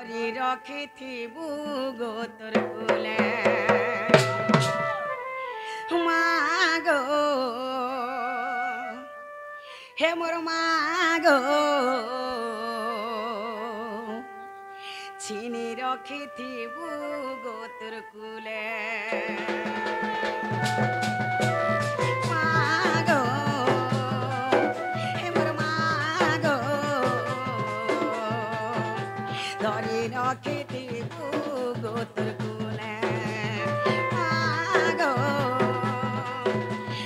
रखिथिबु गो तोर कुले मागो हे मोर मागो छिनी रखिथिबु गो तोर कुले मागो हे मोर मागो धरी रखिथिबु गो तोर कुले मागो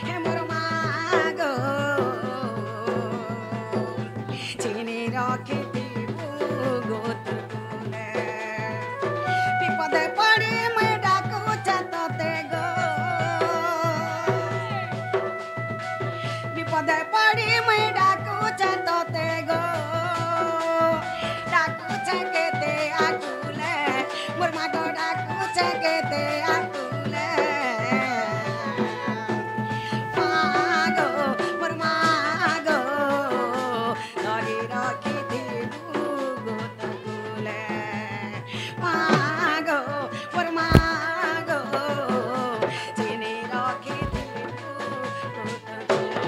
हे मोर मागो छिनी रखिथिबु गो तोर कुले विपदे पड़ी मैं डाकुचा तोते गो विपदे पड़ी मैं डाकुचा तोते गो डाकुचा के ते आकुले मोर मागो डाकुचा के ते आकुले मागो मोर मागो धरी रखिथिबु गो तोर कुले मागो मोर मागो छिनी रखिथिबु गो तोर कुले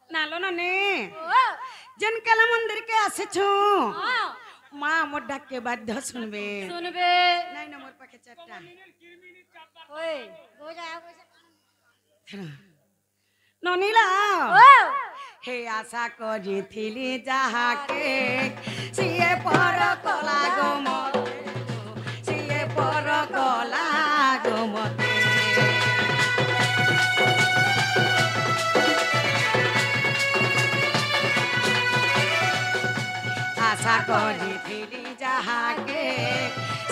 नालो नानी जन कला मंदिर के आसे छु माँ मोर डाक के बाध्य सुनबे सुनबे नहीं ना मोर पाखे चारटा ओए हो जा ननीला ओ हे आशा करिथिली जाहाके सिए पर कला गो मते सिए पर कला गो मते आशा करिथिली जाहाके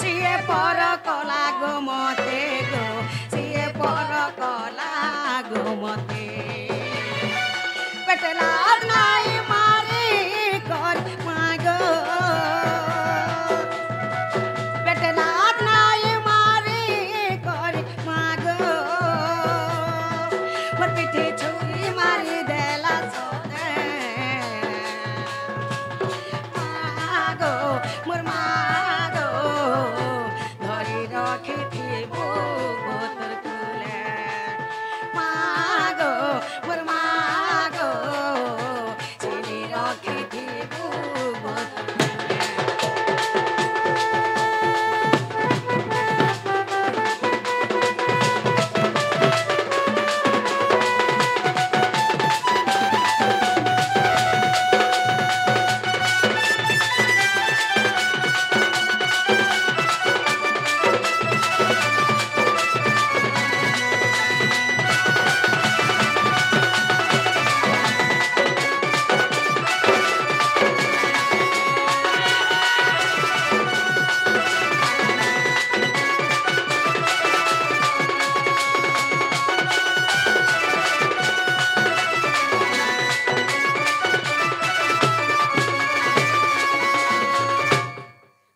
सिए पर कला गो मते गो सिए पर कला गो मते पेटला नाई मारी कर मागो पेटला नाई मारी कर मागो मोर पिठी छुरी मारी देला सोते मागो मोर मागो धरी रखिथिबु गो तोर कुले मागो मोर मागो छिनी रखिथिबु गो तोर कुले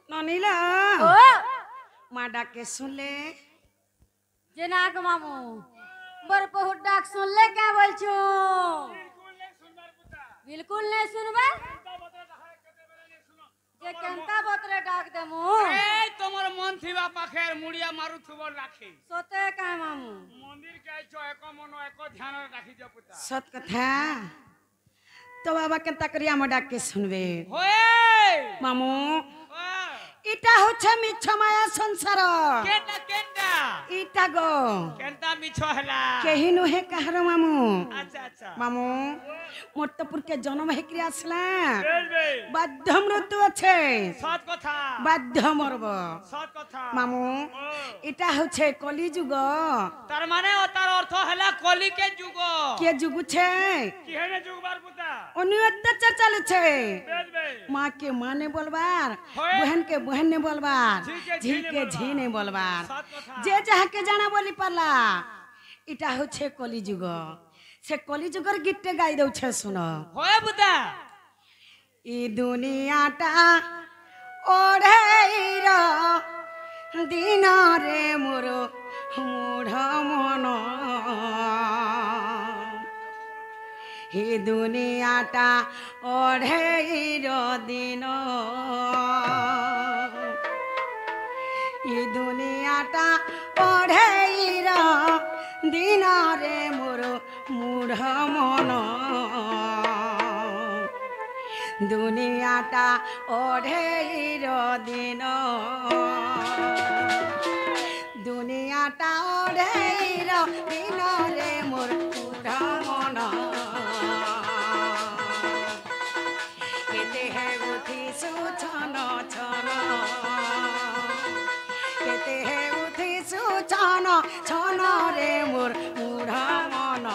ननीला ओ माँ डाके सुन ले जनाक मामू बर बहुत डाक सुन ले क्या बोल छू बिल्कुल नहीं सुनबे जे केनता बतरे डाक देमु ए तोमर मन থিবা পাখে মুড়িয়া মারুথুব রাখি সতে কায় মামু মন্দির কাইছ এক মন এক ধ্যান রাখি দিও পুতা सत कथा तो बाबा केनता करी आम डाक के सुनबे होए मामू ও इटा होछे मिछ माया संसार কেনটা কেনটা इटा गो কেনটা মিছ হেলা केही नुहे कहर मामू আচ্ছা আচ্ছা मामू मोटपुर के जन्म हेकरी आसला বেলবে बाध्य मृत्यु আছে সৎ কথা बाध्य मरब সৎ কথা मामू ও इटा होछे कली जुग তার মানে ও তার অর্থ হেলা কলিকে যুগ के जुग छे কি হেনে যুগবার পুতা उन्नी अत्याचार चले छे বেলবে माँ के माँ ने बोलबार होए। बहन के बहन ने बोलबार झी झी के के झी ने बोलबार সৎ কথা जे जहा के जाना बोली पाला इटा होछे कली जुग से कली जुगर गीतटे गाई दउछे सुनो होए পুতা ई दुनियाटा ओढ़ेर दिन रे मोर मूढ़ मन ही दुनियाटा ओढ़ेर दिन ई दुनियाटा ओढ़ेर दिन रे मोर मूढ़ मन दुनियाटा ओढ़ेर दिन दुनियाटा ओढ़ेर दिन रे मोर मूढ़ मन केते हे उठिसु छन छन केते हे उठिसु छन छन रे मोर मूढ़ मन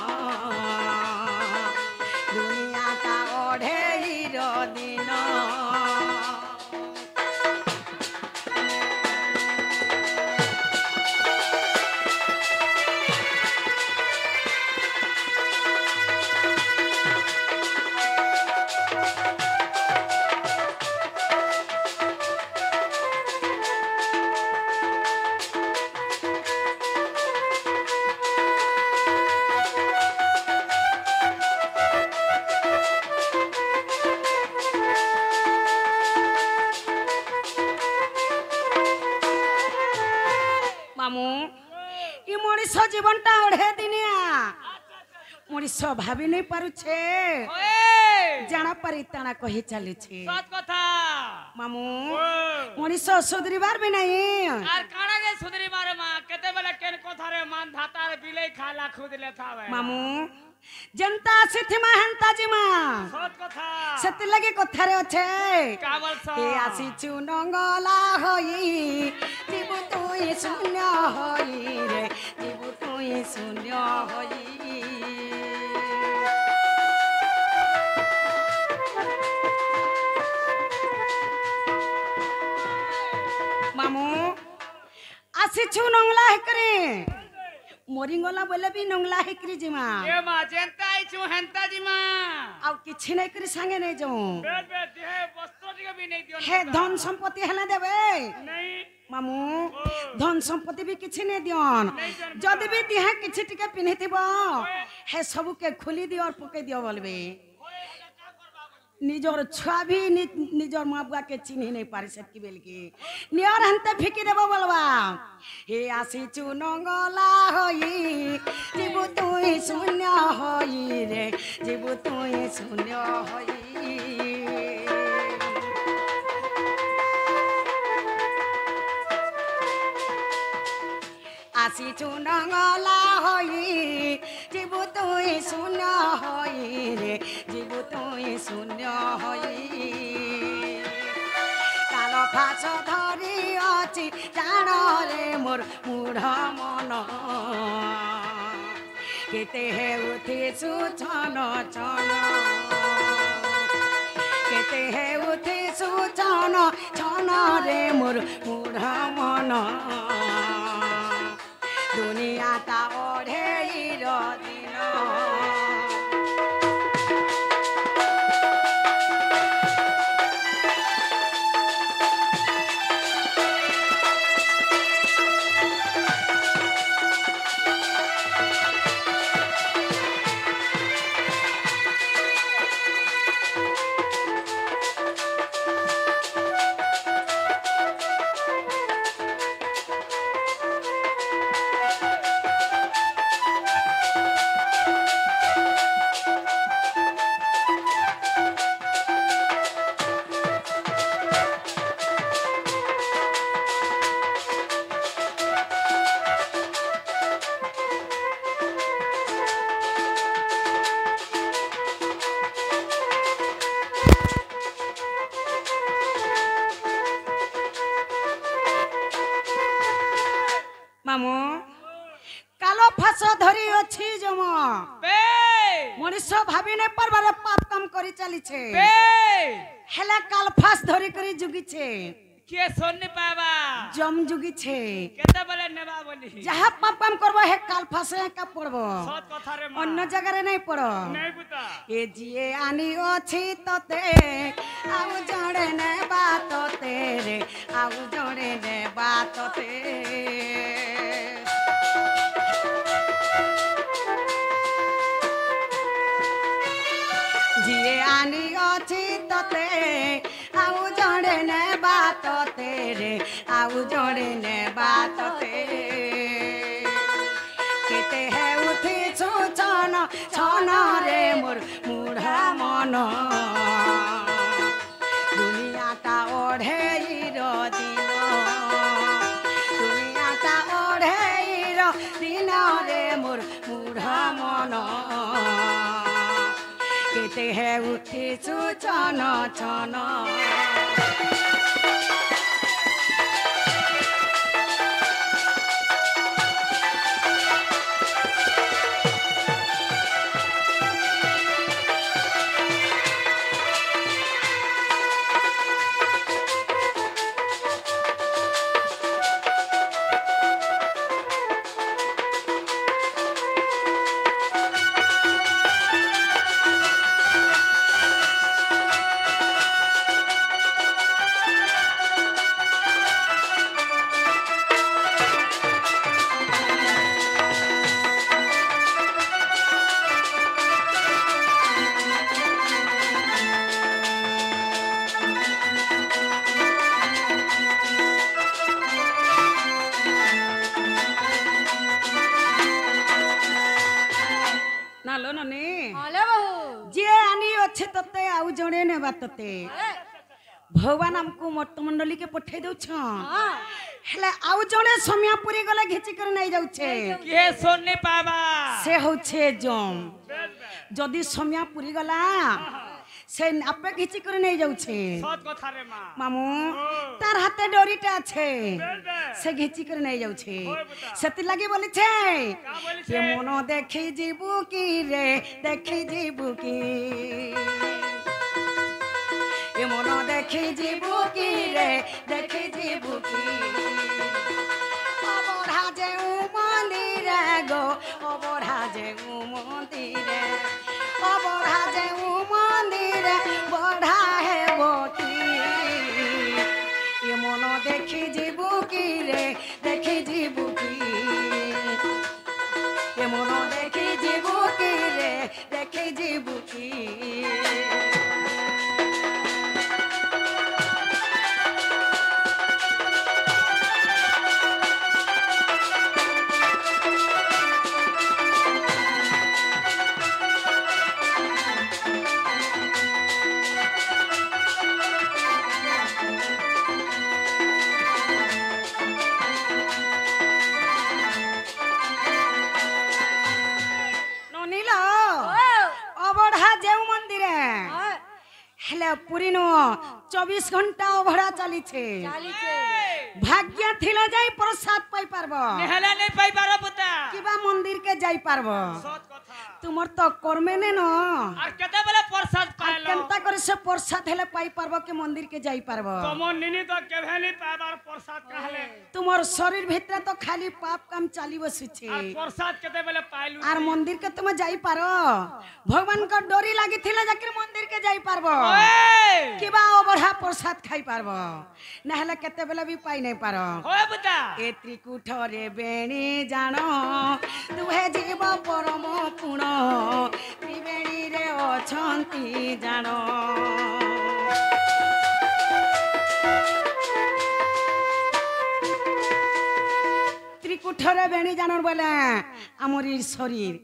दुनियाटा ओढ़ेर दिन मामू ई मଣିଷ जीवनटा ओढ़े दिनिया मଣିଷ भाभी नहीं पारुछे होए जाना पारी ताना कही चली छे সৎ কথা मामू ও मଣିଷ सुधरिबार भी नहीं আর কানাগে সুদরি মারে মা কেতে বেলা কেন কথারে মান ধাতার বিলেই খালা খুদলে থাবে मामू जनता आसी माँ हेन्ता जी माँ সৎ কথা सेति लगे कथारे अच्छे কাবল স ए आसी नंगला होई जीवु तुई शून्य होई रे जीवु तुई शून्य होई मामू आसी नंगला हेकरे मोरिंगला बोले भी नंगला हेकरी जी माँ এ মা জেনতা আইছু হেনতা জি মা ଆଉ କିଛି ନାଇଁ କରି ସାଙ୍ଗେ ନେଇ ଯାଉ বেল বেল দেহে বস্ত্র টিকে বি নেই দিও ହେ ଧନ ସମ୍ପତ୍ତି ହେଲେ ଦେବେ নেই ମାମୁ ଧନ ସମ୍ପତ୍ତି ବି କିଛି ନେଇ ଦିଅନ୍ ଯଦି ବି ଦିହା କିଛି ଟିକେ ପିନ୍ଧିଥିବ ହେ ସବୁକେ ଖୋଲି ଦିଅ ପକେଇ ଦିଅ ବୋଲବେ ନିଜର ଛୁଆ ବି ନିଜର ମା ବୁଆ के ଚିହ୍ନି नहीं पारी सेतकी बेल के नियर हंते फिकी देबो बोलबा हे आसीचु नंगला होई जीवु तुई शून्य होई रे जीवु तुई शून्य होई आसीचु नंगला होई जीवु तुई शून्य होई रे जीवु तुई शून्य होई कालो फास धरी अछि जान रे मोर मूढ़ मन केते हे उठिसु छन छन केते हे उठिसु छन छन रे मोर मूढ़ मन दुनियाटा ओढ़ेर दिन মনুষ্য ভাবি নাই পারবারে পাপ কাম করি চালিছে বে হেলে কাল ফাস ধরি করি জুগিছে কে শুননি পাবা জম জুগিছে কেতে বলে নেবা বলি যাহা পাপ কাম করবো হে কাল ফাসে একা পড়ব সৎ কথা রে মা অন্য জায়গায় নাই পড় নাই বুতা এ জিয়ে আনি অছি ততে আউ জড়ে নেবা ততে রে আউ জড়ে নেবা ততে জিয়ে আনি অছি ততে আউ জড়ে নেবা ততে রে আউ জড়ে নেবা ততে কেতে হে উঠিছু ছন ছন রে মোর মুঢ়া মন দুনিয়াটা ওঢ়েইর দিন দুনিয়াটা ওঢ়েইর দিন রে মোর মুঢ়া মন কেতে হে উঠিছু ছন ছন নালো ননে হলে বহু যে আনি আছে ততে আউ জনে নেবা ততে ভগবান আমকু মট্টমণ্ডলী কে পঠাই দউছ হ্যাঁ হেলে আউ জনে সমিয়া পুরি গলে ঘিচি করে নাই যাউছে কে শুননি পাবা সে হচ্ছে জম যদি সমিয়া পুরি গলা সে আপে ঘিচি করে নেই যাউছে সৎ কথা রে মা মামু তার হাতে ডরিটা আছে সে ঘিচি করে নেই যাউছে সেতি লাগি বলিছে কা বলিছে কে মন দেখি ଯିବୁ কি রে দেখি ଯିବୁ কি এ মন দেখি ଯିବୁ কি রে দেখি ଯିବୁ কি অবঢ়া যেউ মন্দিরে গো অবঢ়া যেউ মন্দিরে অবঢ়া যেউ মন্দিরে বঢ়া হেব কি এ মন দেখি ଯିବୁ কি রে দেখি ଯିବୁ কি এ মন দেখি ଯିବୁ কি রে দেখি ଯିବୁ কি ননিল অবঢ়া যেউ মন্দিরে হ্যাঁ হেলে পুরি নু 24 ঘন্টা অবঢ়া চালিছে চালিছে ভাগ্য থিলে যাই প্রসাদ পাই পারব নেহলা নাই পাইবার বুতা কিবা মন্দির কে যাই পারব সৎ কথা তোমার তো কর্মে নে ন আর কেতে বলে প্রসাদ আর পাইলো কেনতা করে সে প্রসাদ হেলে পাই পারব কে মন্দির কে যাই পারব তমন নিনি তো কেভেনি পাইবার প্রসাদ কাহলে তোমার শরীর ভিতরে তো খালি পাপ কাম চালি বসুছে আর প্রসাদ কেতে বলে পাইলু আর মন্দির কে তুমি যাই পারো ভগবান ক ডোরি লাগি থিলে যাকে মন্দির কে যাই পারব ওই কিবা অবঢ়া প্রসাদ খাই পারব না হলে কেতে বেলা বি পাই নাই পার হয় বুতা এ ত্রিকুঠরে বেণী জাণ তুহে জীব পরম পুণ ত্রিবেণীরে অছন্তি জাণ ত্রিকুঠরে বেণী জানর বলে আমার শরীর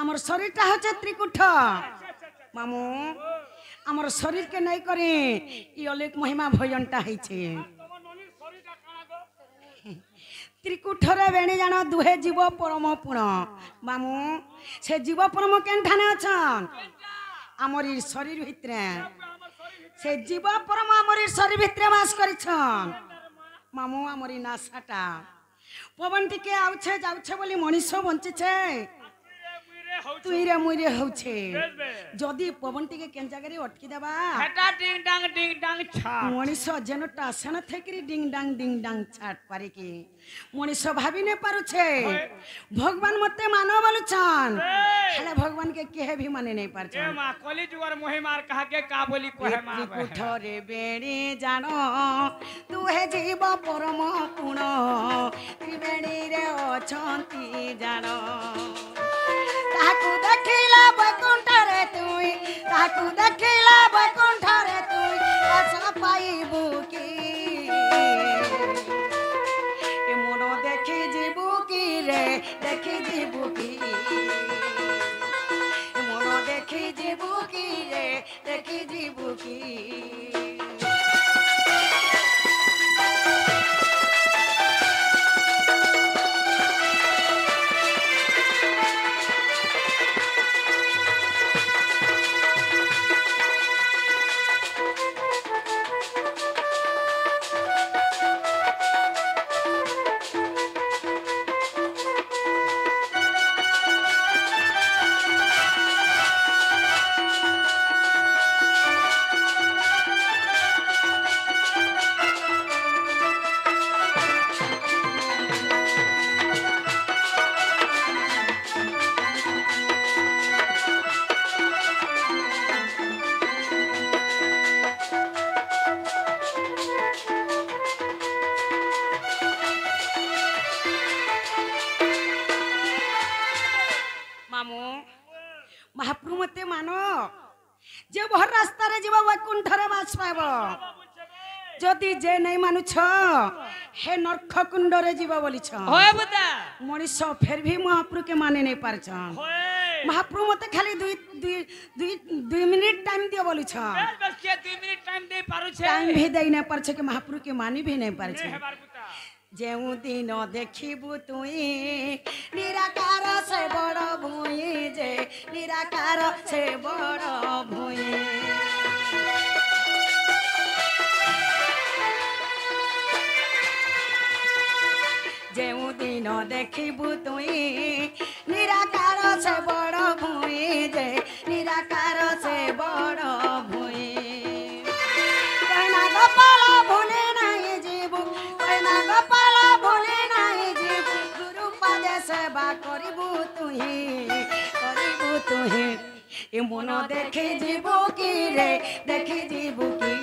আমার শরীরটা হচ্ছে ত্রিকুঠ মামু আমার শরীরকে নাই করে ই অলেক মহিমা ভজনটা হয়েছে তমন ননির শরীরটা কানা গো ত্রিকুঠরে বেণী জান দুহে জীব পরম পুণ মামু সে জীব পরম কেনঠানে অছন আমার শরীর ভিতরে সে জীব পরম আমার শরীর ভিতরে বাস করিছন মামু আমার নাসাটা পবন টিকে আউছে যাউছে বলি মনুষ্য বঞ্চিছে होछु তুই রে মুই রে হচ্ছে বেশ বে যদি পবন টিকে কেন জায়গায় অটকি দেবা হেটা ডিং ডাং ছাট মଣିষ যেন টাসন থেকে ডিং ডাং ছাট পারে কি মଣିষ ভাবি নে পারুছে ভগবান মতে মানো বলুছন হেলে ভগবান কে কেহে भी माने नहीं ए पारछन मां कली जुगर मोहिमार कहा के का बोली कोहे मां কুঠরে বেড়ে জানো তু হে জীব পরম পুণ ত্রিবেণী রে অছন্তি জানো তাহাকু দেখিলা বৈকুণ্ঠরে তুই তাহাকু দেখিলা বৈকুণ্ঠরে তুই আশা পাইবু কি এ মন দেখি ଯିବୁ কি রে দেখি ଯିବୁ কি এ মন দেখি ଯିବୁ কি রে দেখি ଯିବୁ কি মামু মহাপ্রভু মতে মানো যে ভর রাস্তারে যাব বৈকুণ্ঠরে বাস পাইব যদি যে নাই মানুছ হে নরক কুণ্ডরে যাব বলিছ होए बुदा মଣିষ ফের ভি মহাপ্রভু কে মানে নাই পারছন होए মহাপ্রভু মতে খালি দুই মিনিট টাইম দিও বলিছ बस के 2 मिनट टाइम दे पारु छे টাইম ভি দেই না পারছে কি মহাপ্রভু কে মানি ভি নাই পারছে हेबार बुदा ଯେଉଁ ଦିନ ଦେଖିବୁ ତୁଇ ନିରାକାର ସେ ବଡ଼ ଭୂଇଁ ଯେ ନିରାକାର ସେ ବଡ଼ ଭୂଇଁ ଯେଉଁ ଦିନ ଦେଖିବୁ ତୁଇ ନିରାକାର ସେ ବଡ଼ ଭୂଇଁ ଯେ ନିରାକାର ସେ ବଡ଼ ଭୂଇଁ କୈନା ଗୋପାଳ ଭୁଲି ନାହିଁ ଯିବୁ কইনা গোপাল ভুলে নাই জীব গুরু পাদে সেবা করিবু তুহি এ মন দেখে জীব কি রে দেখে জীব কি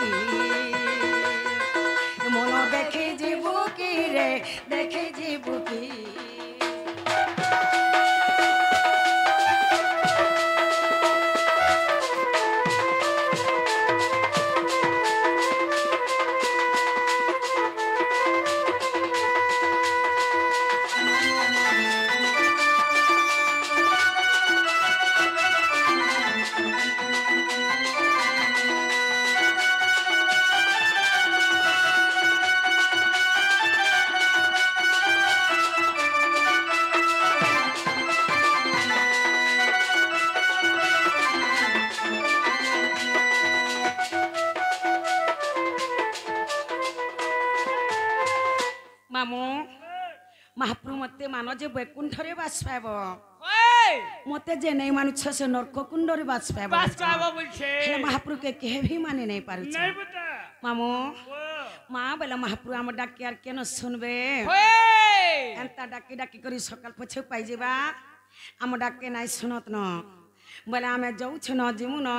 এ মন দেখে জীব কি রে দেখে জীব কি মামু মহাপ্রভু মতে মানো যে বৈকুণ্ঠরে বাস পাইব होए মতে যে নেই মানুষ সে নরক কুণ্ডরে বাস পাইব बस काबो बोलछे হেলে মহাপ্রভু কে কেহে ভি মানে নাই পারুছ नहीं बुदा মামু ओ মা বলে মহাপ্রভু আমার ডাকি আর কেন শুনবে होए এন্তা ডাকি ডাকি করি সকাল পছে পাই যাবা আমার ডাকে নাই শুনত ন বলে আমি যাউছ ন জিমু ন